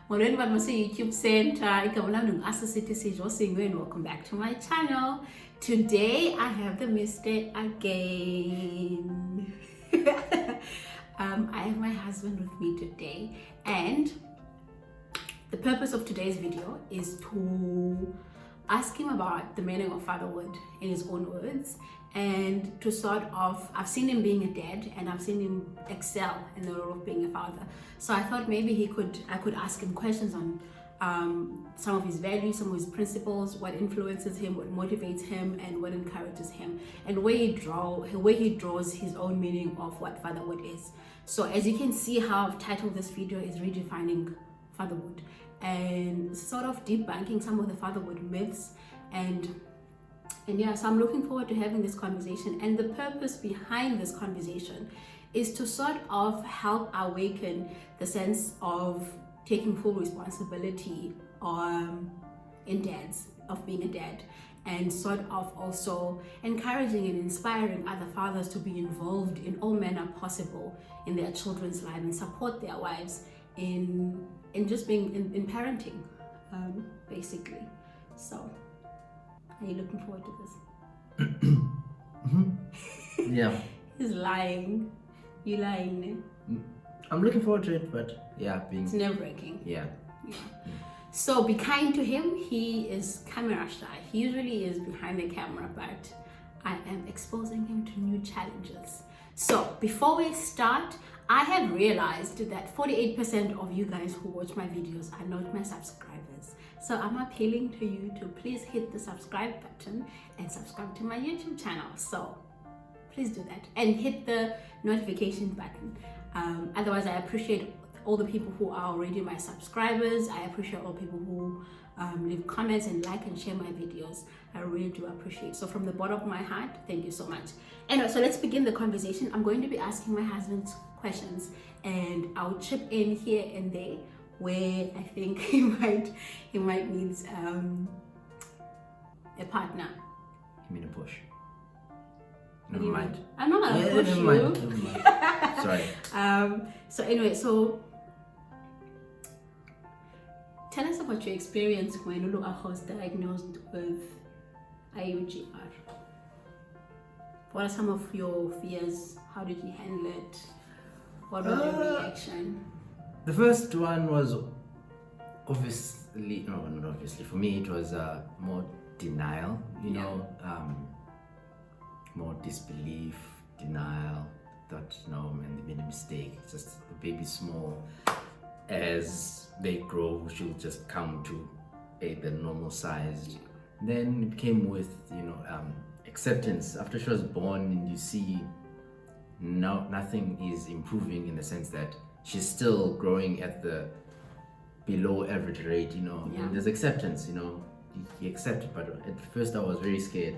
Molweni bantu YouTube Center. Welcome back to my channel. Today I have the mistake again. I have my husband with me today, and the purpose of today's video is to ask him about the meaning of fatherhood in his own words, and to sort of, I've seen him being a dad and I've seen him excel in the role of being a father. So I thought maybe I could ask him questions on some of his values, some of his principles, what influences him, what motivates him, and what encourages him, and where he draws his own meaning of what fatherhood is. So as you can see, how I've titled this video is Redefining Fatherhood, and sort of debunking some of the fatherhood myths, and yeah, so I'm looking forward to having this conversation. And the purpose behind this conversation is to sort of help awaken the sense of taking full responsibility in dads, of being a dad, and sort of also encouraging and inspiring other fathers to be involved in all manner possible in their children's lives and support their wives in just being in parenting, basically. So are you looking forward to this? Yeah. He's lying. You lying? I'm looking forward to it, but yeah, it's nerve-wracking. Yeah. So be kind to him. He is camera shy. He usually is behind the camera, but I am exposing him to new challenges. So before we start, I have realized that 48% of you guys who watch my videos are not my subscribers. So I'm appealing to you to please hit the subscribe button and subscribe to my YouTube channel. So please do that and hit the notification button. Otherwise, I appreciate all the people who are already my subscribers. I appreciate all people who leave comments and like and share my videos. I really do appreciate. So from the bottom of my heart, thank you so much. Anyway, so let's begin the conversation. I'm going to be asking my husband questions, and I'll chip in here and there where I think he might need a partner. You mean a push? Never mind. I'm not gonna push you. Never mind. Sorry. So anyway, so tell us about your experience when Loago was diagnosed with IUGR. What are some of your fears? How did you handle it? What was your reaction? The first one was not obviously. For me, it was more denial, more disbelief, denial. Thought, no, man, they made a mistake. It's just the baby's small. As they grow, she'll just come to the normal size. Then it came with, acceptance. After she was born, and you see, nothing is improving in the sense that she's still growing at the below average rate, And there's acceptance, you accept it. But at first I was very scared,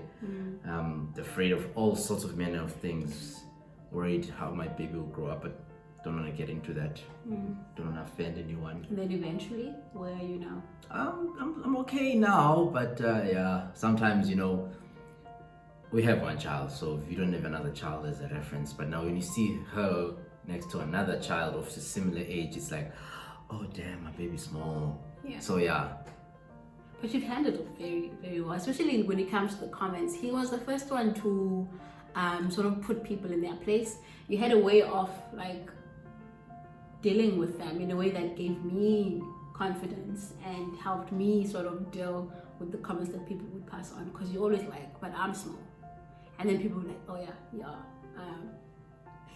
afraid of all sorts of manner of things, worried how my baby will grow up, but don't want to get into that. Don't want to offend anyone. And then eventually, where are you now? I'm okay now, but sometimes, we have one child, so if you don't have another child as a reference, but now when you see her next to another child of a similar age, it's like, oh damn, my baby's small. Yeah. So yeah. But you've handled it very, very well, especially when it comes to the comments. He was the first one to sort of put people in their place. You had a way of dealing with them in a way that gave me confidence and helped me sort of deal with the comments that people would pass on, because you always but I'm small, and then people were like, oh yeah.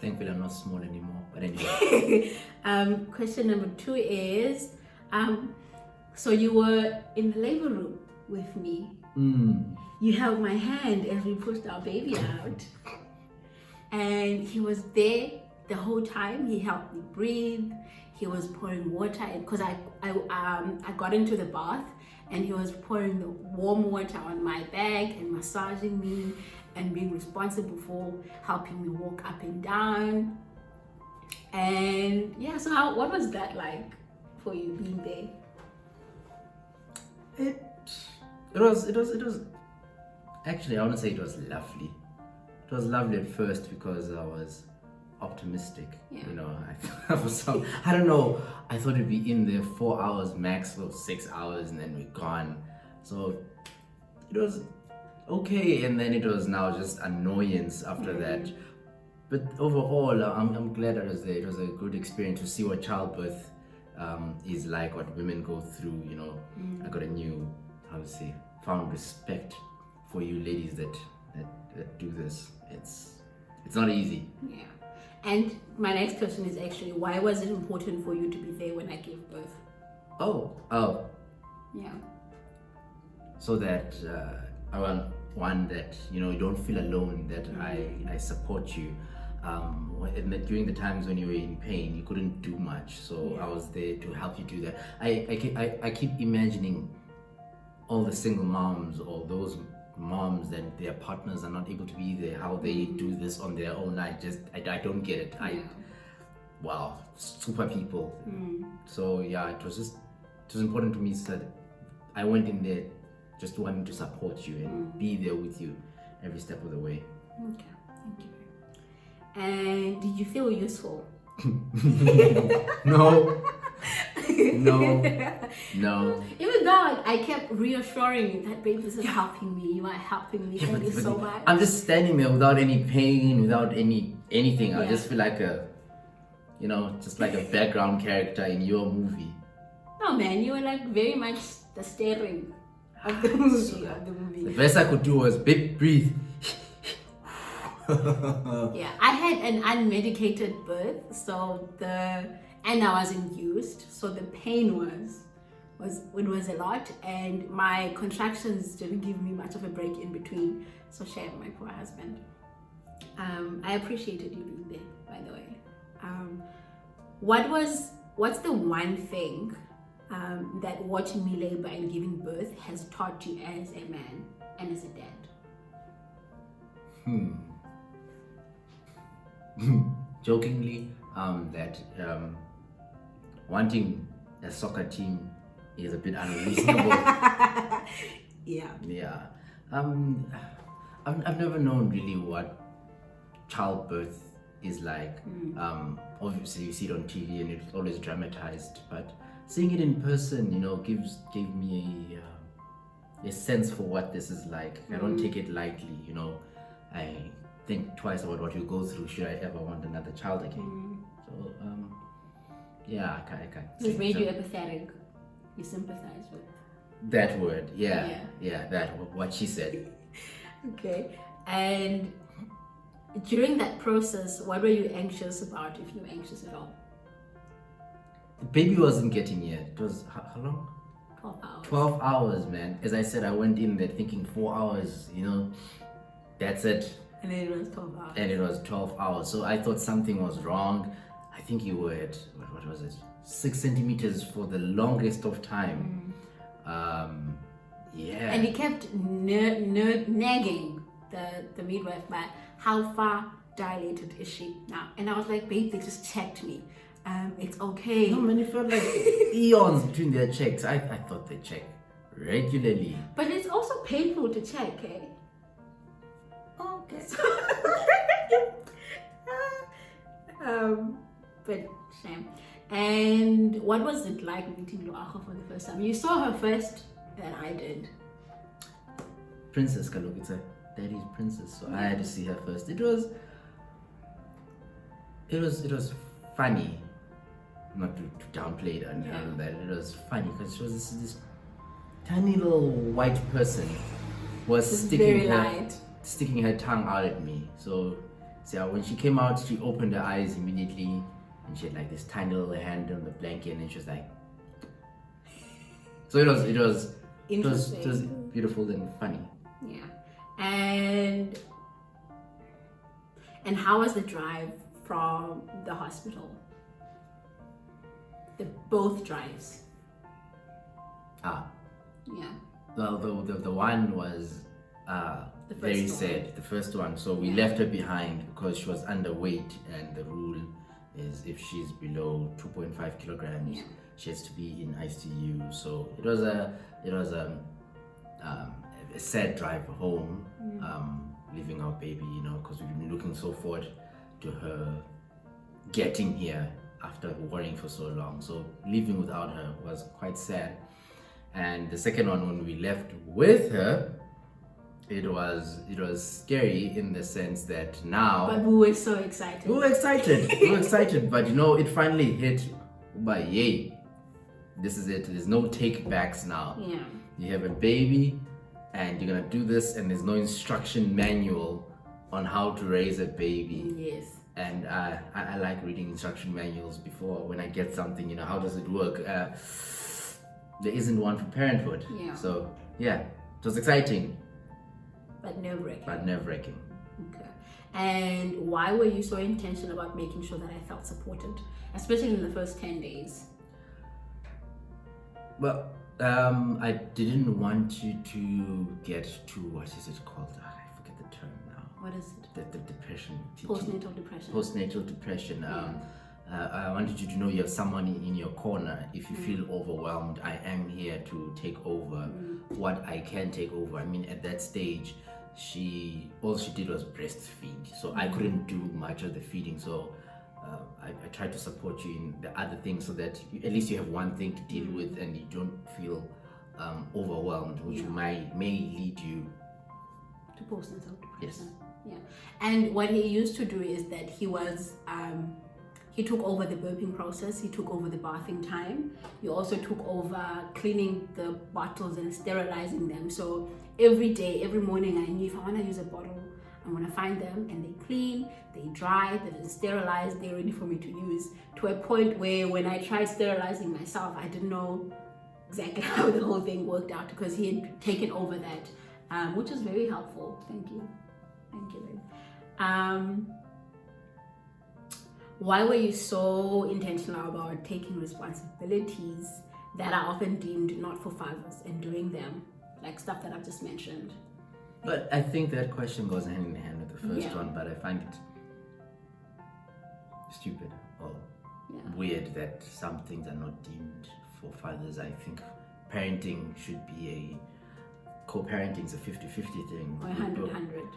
Thankfully I'm not small anymore, but anyway. Question number 2 is, so you were in the labor room with me. You held my hand as we pushed our baby out, and he was there the whole time. He helped me breathe. He was pouring water in, because I got into the bath, and he was pouring the warm water on my back and massaging me and being responsible for helping me walk up and down. And yeah, so what was that like for you, being there? It was actually, I want to say it was lovely. It was lovely at first because I was optimistic. Yeah. You know, I don't know. I thought it'd be in there 4 hours max or 6 hours, and then we're gone. So it was okay, and then it was now just annoyance after that. But overall, I'm glad I was there. It was a good experience to see what childbirth is like, what women go through. You know, I got a new, found respect for you ladies that do this. It's not easy. Yeah. And my next question is actually, why was it important for you to be there when I gave birth? Oh. Yeah. So that I want one that you don't feel alone. That I support you. And that during the times when you were in pain, you couldn't do much. So I was there to help you do that. I keep imagining all the single moms, or those moms that their partners are not able to be there, how they do this on their own. I don't get it. Wow, super people. So yeah, it was important to me, so that I went in there just wanting to support you and be there with you every step of the way. Okay, thank you. And did you feel useful? No. Even though I kept reassuring you that, babe, this is helping me. You are helping me. Thank you so much. I'm just standing there without any pain, without anything. I just feel like just like a background character in your movie. No, man, you were like very much the steering of the movie. The best I could do was breathe. Yeah, I had an unmedicated birth, and I was induced, so the pain was a lot, and my contractions didn't give me much of a break in between. So shame my poor husband. I appreciated you being there, by the way. What's the one thing that watching me labor and giving birth has taught you as a man and as a dad? Jokingly, that wanting a soccer team is a bit unreasonable. Yeah. I've never known really what childbirth is like. Obviously you see it on TV and it's always dramatized, but seeing it in person, gave me a sense for what this is like. I don't take it lightly. I think twice about what you go through should I ever want another child again. So yeah, I can't. It made you empathetic. You sympathize with that word. Yeah, that what she said. Okay. And during that process, what were you anxious about, if you were anxious at all? The baby wasn't getting yet. It was how long? 12 hours. 12 hours, man. As I said, I went in there thinking 4 hours, that's it. And then it was 12 hours. And it was 12 hours. So I thought something was wrong. I think you were at, what was it? 6 centimeters for the longest of time. Yeah. And he kept nagging the midwife, but how far dilated is she now? And I was like, babe, they just checked me. It's okay. No, man, it felt like eons between their checks. I thought they checked regularly. But it's also painful to check, eh? Okay. But shame. And what was it like meeting Loago for the first time? You saw her first, and I did. Princess Kalok, it's a daddy's princess, so I had to see her first. It was funny, not to downplay it and all that. It was funny because she was this tiny little white person was sticking her tongue out at me. So when she came out, she opened her eyes immediately, and she had like this tiny little hand on the blanket, and she was like. So it was beautiful and funny. Yeah, and how was the drive from the hospital? Both drives. Yeah. Well, the one was very sad. The first one. So we left her behind because she was underweight, and the rule is if she's below 2.5 kilograms, she has to be in ICU. So it was a sad drive home, leaving our baby, because we've been looking so forward to her getting here after worrying for so long. So living without her was quite sad. And the second one, when we left with her, it was scary in the sense that now. But we were so excited. We were excited, but it finally hit. But yay, this is it. There's no take backs now. Yeah. You have a baby, and you're gonna do this, and there's no instruction manual on how to raise a baby. Yes. And I like reading instruction manuals before when I get something. How does it work? There isn't one for parenthood. Yeah. So yeah, it was exciting. But nerve-wracking. Okay. And why were you so intentional about making sure that I felt supported, especially in the first 10 days? Well, I didn't want you to get to, what is it called? I forget the term now. What is it? The depression. Postnatal depression. Postnatal depression. I wanted you to know you have someone in your corner. If you feel overwhelmed, I am here to take over what I can take over. I mean, at that stage, all she did was breastfeed, so I couldn't do much of the feeding. So I tried to support you in the other things, so that at least you have one thing to deal with, and you don't feel overwhelmed, which may lead you to postnatal depression. Yes. Yeah. And what he used to do is that he took over the burping process, he took over the bathing time, he also took over cleaning the bottles and sterilizing them. So every day, every morning, I knew if I want to use a bottle, I'm going to find them, and they clean, they dry, they're sterilized, they're ready for me to use, to a point where when I tried sterilizing myself, I didn't know exactly how the whole thing worked out, because he had taken over that, which was very helpful. Thank you, babe. Why were you so intentional about taking responsibilities that are often deemed not for fathers and doing them, like stuff that I've just mentioned? But I think that question goes hand in hand with the first one, but I find it stupid or weird that some things are not deemed for fathers. I think parenting should be co-parenting is a 50-50 thing. Or 100-100,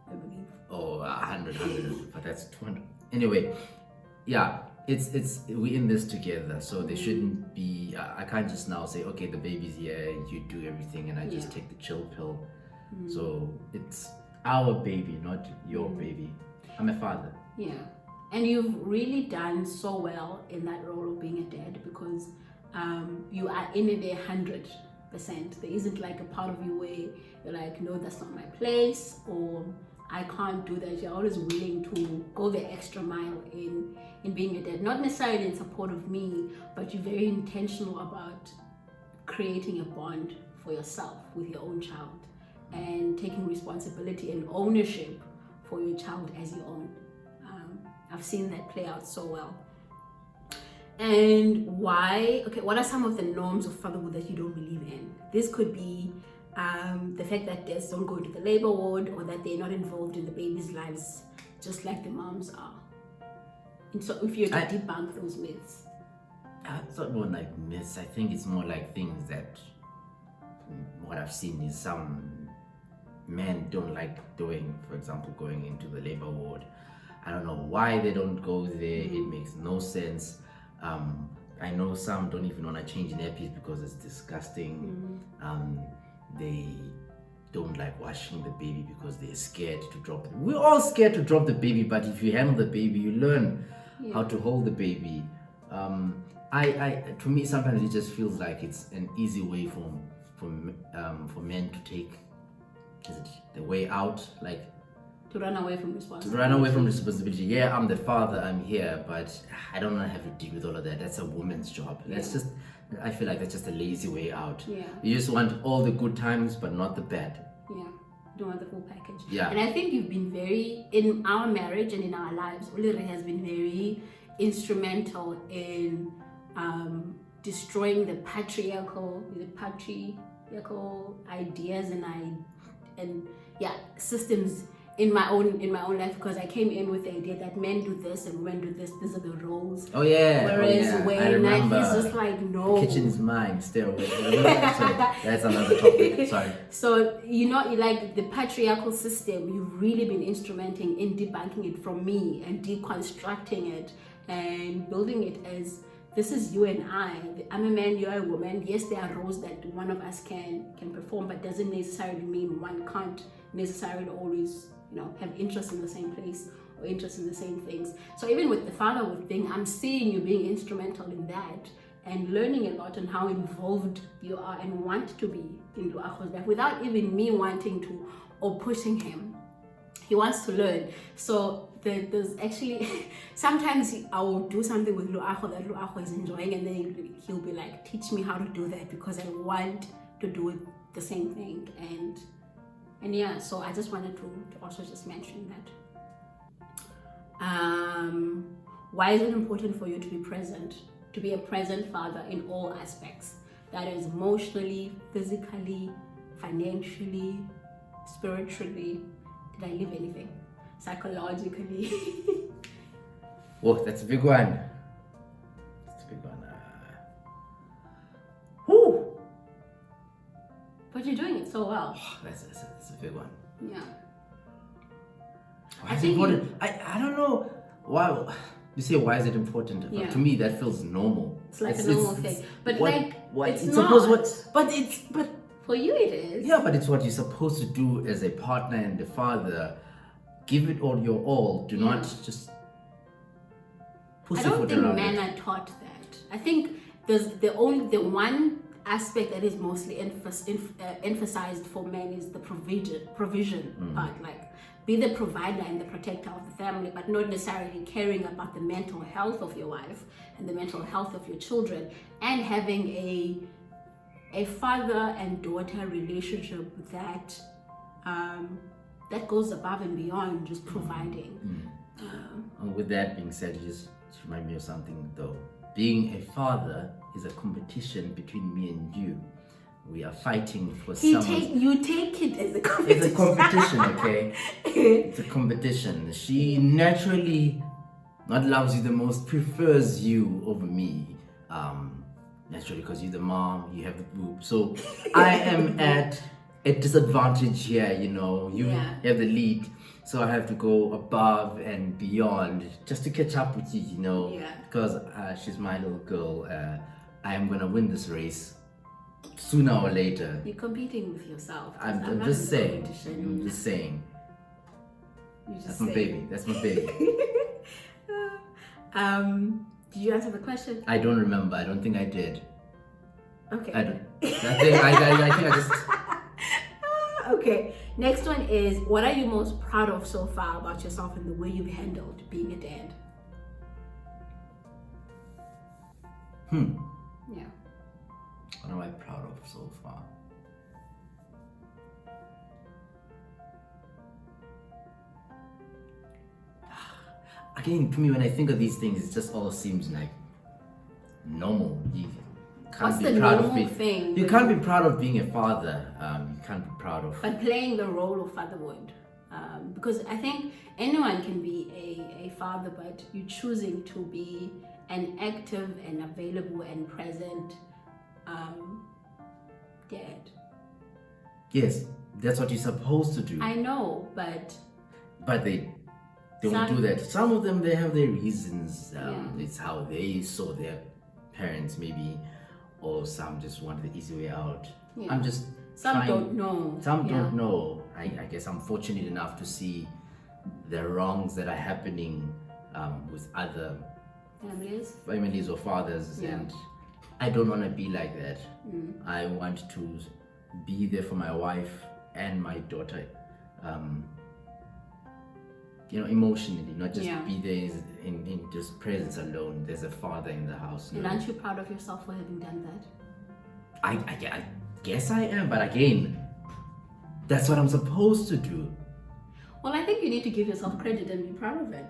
I believe. Or 100-100, but that's 200. Anyway, yeah, it's we're in this together, so there shouldn't be. I can't just now say, okay, the baby's here and you do everything, and I just take the chill pill. So it's our baby, not your baby. I'm a father. Yeah, and you've really done so well in that role of being a dad, because you are in it 100%. There isn't like a part of you where you're like, no, that's not my place, or I can't do that. You're always willing to go the extra mile in being a dad. Not necessarily in support of me, but you're very intentional about creating a bond for yourself with your own child, and taking responsibility and ownership for your child as your own. I've seen that play out so well. And why? Okay, what are some of the norms of fatherhood that you don't believe in? This could be the fact that dads don't go to the labor ward, or that they're not involved in the baby's lives just like the moms are. And so if you're to debunk those myths. It's not more like myths. I think it's more like things that what I've seen is some men don't like doing. For example, going into the labor ward. I don't know why they don't go there. It makes no sense. I know some don't even want to change nappies because it's disgusting. They don't like washing the baby because they're scared to drop it. We're all scared to drop the baby, but if you handle the baby, you learn how to hold the baby. To me, sometimes it just feels like it's an easy way for men to take the way out, like to run away from responsibility. Yeah, I'm the father, I'm here, but I don't want to have to deal with all of that. That's a woman's job. I feel like that's just a lazy way out. Yeah. You just want all the good times, but not the bad. Yeah. You don't want the full package. Yeah. And I think you've been very, in our marriage and in our lives, Lere has been very instrumental in destroying the patriarchal ideas and systems in my own life, because I came in with the idea that men do this and women do this. These are the roles. Oh yeah. Whereas I when remember. he's just like, no. The kitchen is mine. Stay away. Sorry, that's another topic. Sorry. So like the patriarchal system, you've really been instrumenting in debunking it from me and deconstructing it and building it as this is you and I. I'm a man, you're a woman. Yes, there are roles that one of us can perform, but doesn't necessarily mean one can't necessarily always, have interest in the same place or interest in the same things. So even with the fatherhood thing, I'm seeing you being instrumental in that and learning a lot on how involved you are and want to be in Loago's life without even me wanting to or pushing him. He wants to learn. So there's actually, sometimes I will do something with Loago that Loago is enjoying, and then he'll be like, teach me how to do that because I want to do it the same thing. And yeah, so I just wanted to also just mention that. Why is it important for you to be present, to be a present father in all aspects? That is emotionally, physically, financially, spiritually. Did I leave anything? Psychologically. Oh, that's a big one. That's a big one. Whoo! But you're doing it so well. Oh, that's a big one. Yeah. Why is it important? I don't know. Why you say why is it important? Yeah. To me, that feels normal. It's like a normal thing. But it's not. Supposed but for you it is. Yeah, but it's what you're supposed to do as a partner and a father. Give it all your all. Do not just I don't think men are taught that. I think there's the one aspect that is mostly emphasized for men is the provision part, like be the provider and the protector of the family, but not necessarily caring about the mental health of your wife and the mental health of your children, and having a father and daughter relationship that that goes above and beyond just providing. And with that being said, you just remind me of something though. Being a father is a competition between me and you. We are fighting for someone. You take it as a competition. It's a competition, okay? It's a competition. She naturally not loves you the most, prefers you over me. Naturally, because you're the mom, you have the boob. So I am at a disadvantage here, you have the lead, so I have to go above and beyond just to catch up with you, because she's my little girl. I am gonna win this race sooner or later. You're competing with yourself. I'm just saying. I'm just saying. That's my baby. That's my baby. Did you answer the question? I don't remember. I don't think I did. Okay. I think I just. Okay, next one is, what are you most proud of so far about yourself and the way you've handled being a dad? Yeah. What am I proud of so far? Again, to me, when I think of these things, it just all seems like normal. You can't What's be the proud normal of thing? You can't be proud of being a father. You can't be proud of. But playing the role of fatherhood, because I think anyone can be a father, but you're choosing to be an active and available and present dad. Yes, that's what you're supposed to do. I know, but they don't do that. Some of them, they have their reasons. It's how they saw their parents, maybe, or some just wanted the easy way out. Yeah. I'm just some don't know. Some don't know. I guess I'm fortunate enough to see the wrongs that are happening with other families or fathers, and I don't want to be like that. I want to be there for my wife and my daughter, emotionally, not just be there in just presence alone. There's a father in the house. And aren't you proud of yourself for having done that? I guess I am, but again, that's what I'm supposed to do. Well, I think you need to give yourself credit and be proud of it.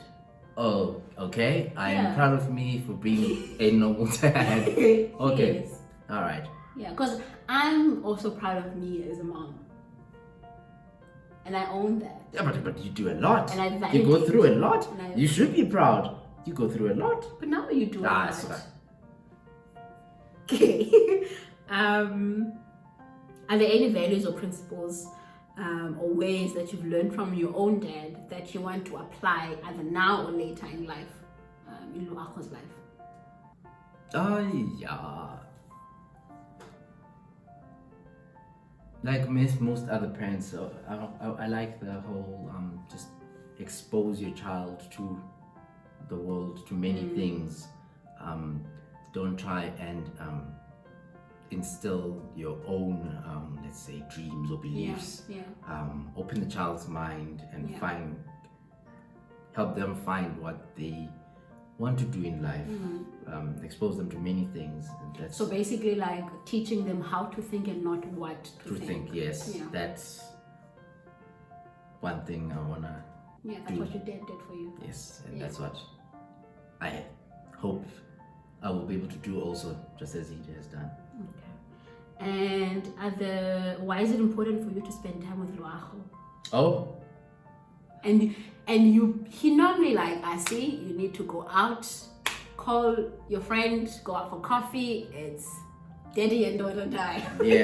Oh, okay. I am proud of me for being a normal dad. Okay. Yes. All right. Yeah, because I'm also proud of me as a mom. and I own that. Yeah, but you do a lot. And I you go validate through a it. lot. And I- You should be proud. You go through a lot. But now you do a That's lot. right. Okay. Are there any values or principles or ways that you've learned from your own dad that you want to apply either now or later in life, in Loago's life? Yeah. Like most other parents, I like the whole just expose your child to the world, to many things. Don't try and instill your own, let's say, dreams or beliefs. Yeah. Open the child's mind and Yeah. help them find what they want to do in life. Expose them to many things. And that's So basically, like teaching them how to think and not what to think. Yes, Yeah. that's one thing I wanna. Yeah, that's what your dad did for you. Yes, and Yeah. that's what I hope I will be able to do also, just as he has done. Okay. And why is it important for you to spend time with Loago? Oh, And he normally like, I see you need to go out, call your friend, go out for coffee. It's daddy and daughter time. yeah.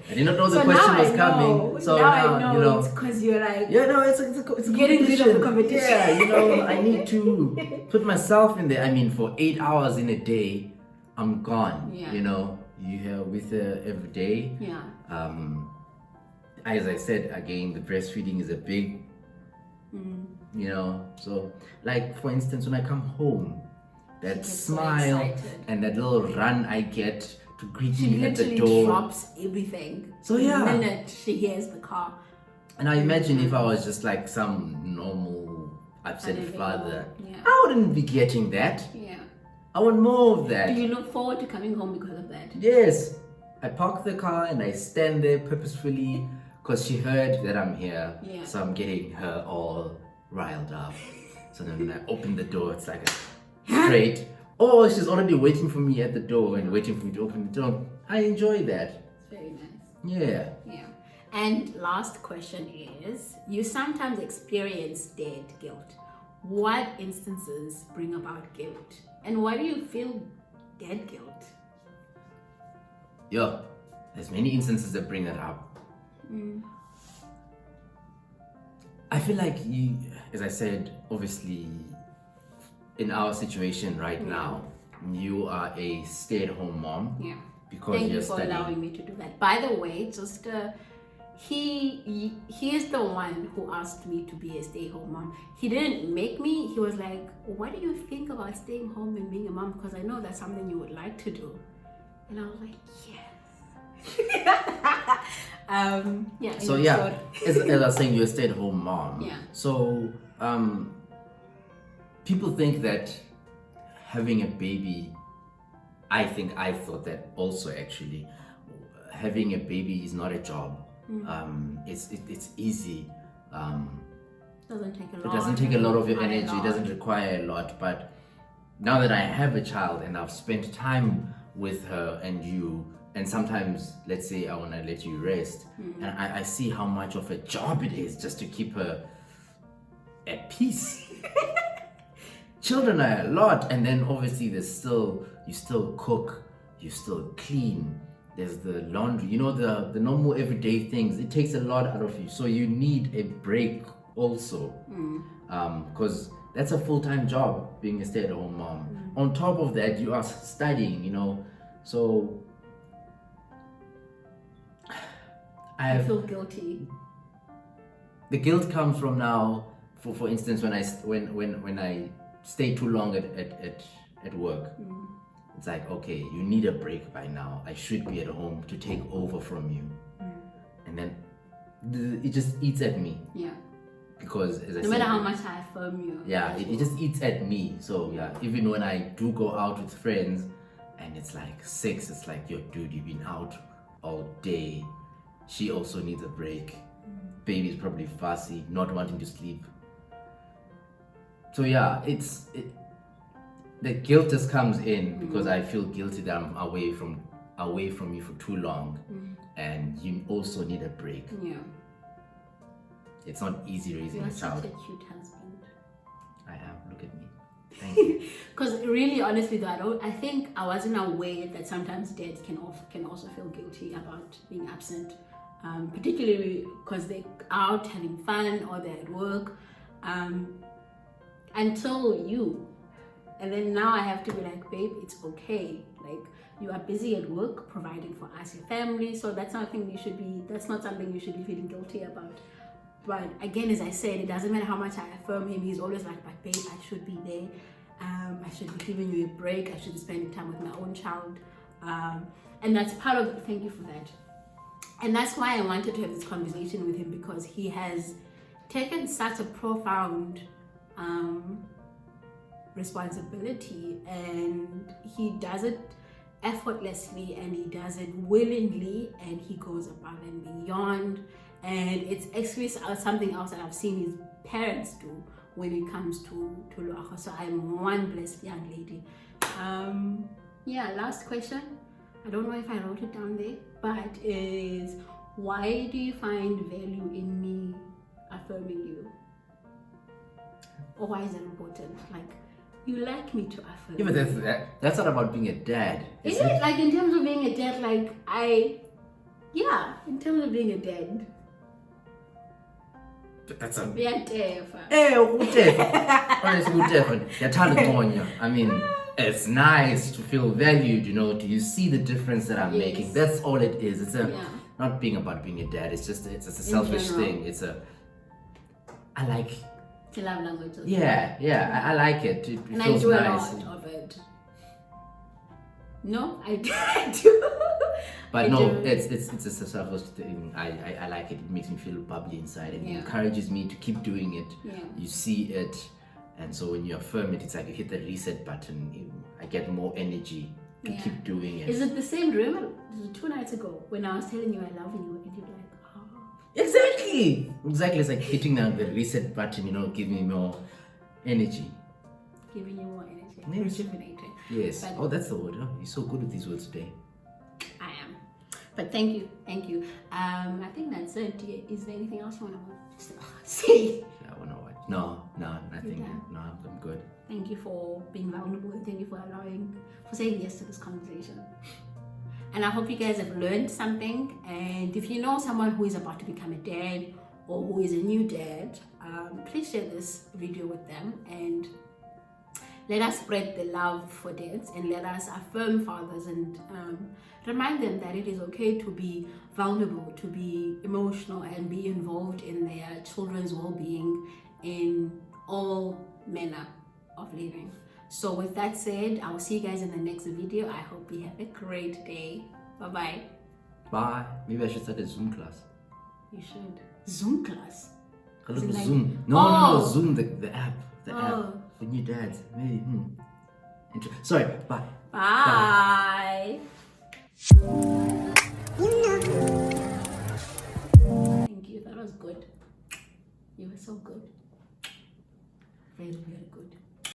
I did not know the So question now was I coming. know. So now now, I know you know. it's because you're like, Yeah, no, it's a Getting rid of the competition. Yeah, you know, I need to put myself in there. I mean, for 8 hours in a day, I'm gone. Yeah. You know, you here with her every day. yeah, As I said again, the breastfeeding is a big, you know. So, like for instance, when I come home, that gets so smile excited. and that little run I get to greet she me at the literally door. drops everything. So, yeah. The minute she hears the car. And I imagine if I was just like some normal upset Unavailable. father, Yeah. I wouldn't be getting that. Yeah. I want more of that. Do you look forward to coming home because of that? Yes. I park the car and I stand there purposefully because she heard that I'm here. Yeah. So I'm getting her all riled up. So then when I open the door, it's like a straight. Oh, she's already waiting for me at the door and waiting for me to open the door. I enjoy that. It's very nice. Yeah. Yeah. And last question is, you sometimes experience dad guilt. What instances bring about guilt? And why do you feel dad guilt? Yeah. There's many instances that bring that up. I feel like you, as I said, obviously, in our situation right now, you are a stay-at-home mom. Yeah. Because Thank you're you for studying. allowing me to do that. By the way, just he is the one who asked me to be a stay-home mom. He didn't make me. He was like, "What do you think about staying home and being a mom? Because I know that's something you would like to do." And I was like, "Yes." Yeah. So in yeah, short- as I was saying, you're a stay-at-home mom. Yeah. So people think that having a baby, I thought that also actually, having a baby is not a job. It's easy. doesn't take a lot. It doesn't take a lot of your Not a energy. It lot. doesn't require a lot. But now that I have a child and I've spent time with her and you, and sometimes let's say I want to let you rest, and I see how much of a job it is just to keep her at peace. Children are a lot, and then obviously you still cook, you still clean. There's the laundry, you know, the normal everyday things. It takes a lot out of you, so you need a break also, because that's a full-time job being a stay-at-home mom. On top of that, you are studying, you know, so I feel guilty. the guilt comes from now. For instance, when I stay too long at work, it's like, okay, you need a break by now. I should be at home to take over from you, and then it just eats at me. Yeah. Because as I No said, matter how much I affirm you. yeah, it just eats at me. So yeah, even when I do go out with friends and it's like 6, it's like, yo dude, you've been out all day. She also needs a break. Baby's probably fussy, not wanting to sleep. So yeah, the guilt just comes in because I feel guilty that I'm away from you for too long, and you also need a break. Yeah. It's not easy raising You're a child. such a cute husband. I am. Look at me. Thank you. Because really, honestly, though, I think I wasn't aware that sometimes dads can also feel guilty about being absent, particularly because they're out having fun or they're at work, until you. And then now I have to be like, babe, it's okay. Like, you are busy at work providing for us, your family. So that's not something you should be feeling guilty about. But again, as I said, it doesn't matter how much I affirm him. He's always like, but babe, I should be there. I should be giving you a break. I should be spending time with my own child. And that's part of, thank you for that. And that's why I wanted to have this conversation with him, because he has taken such a profound responsibility, and he does it effortlessly, and he does it willingly, and he goes above and beyond. And it's actually something else that I've seen his parents do when it comes to Loago. So I'm one blessed young lady. Last question. I don't know if I wrote it down there, but is, why do you find value in me affirming you? Or why is it important? Like, you like me to affirm. Yeah, but that's not about being a dad. Is it? Like, in terms of being a dad, in terms of being a dad. That's a... I mean, it's nice to feel valued, do you see the difference that I'm making? That's all it is. It's not being about being a dad. It's just, it's a selfish thing. I like... The love language. I like it. It and feels I do nice. a lot of it. No, I do. But no, it's a selfish thing. I like it. It makes me feel bubbly inside, and it encourages me to keep doing it. Yeah. You see it, and so when you affirm it, it's like you hit the reset button. I get more energy to keep doing it. Is it the same? Remember 2 nights ago when I was telling you I love you, and you're like, Exactly. It's like hitting the reset button, giving me more energy. Giving you more energy. Yes. Rejuvenating. Yes. Oh, that's the word. Oh, you're so good with these words today. I am. But thank you. I think that's it. Is there anything else you want to say? I want to watch. No, nothing. No, I'm good. Thank you for being vulnerable, and thank you for saying yes to this conversation. And I hope you guys have learned something. And if you know someone who is about to become a dad or who is a new dad, please share this video with them, and let us spread the love for dads, and let us affirm fathers, and remind them that it is okay to be vulnerable, to be emotional, and be involved in their children's well-being in all manner of living. So with that said, I'll see you guys in the next video. I hope you have a great day. Bye-bye. Bye. Maybe I should start a Zoom class. You should. Zoom class? Zoom. No, Zoom, the app. The app for new dads. Maybe. Sorry. Bye. Bye. Thank you. That was good. You were so good. Very, very good.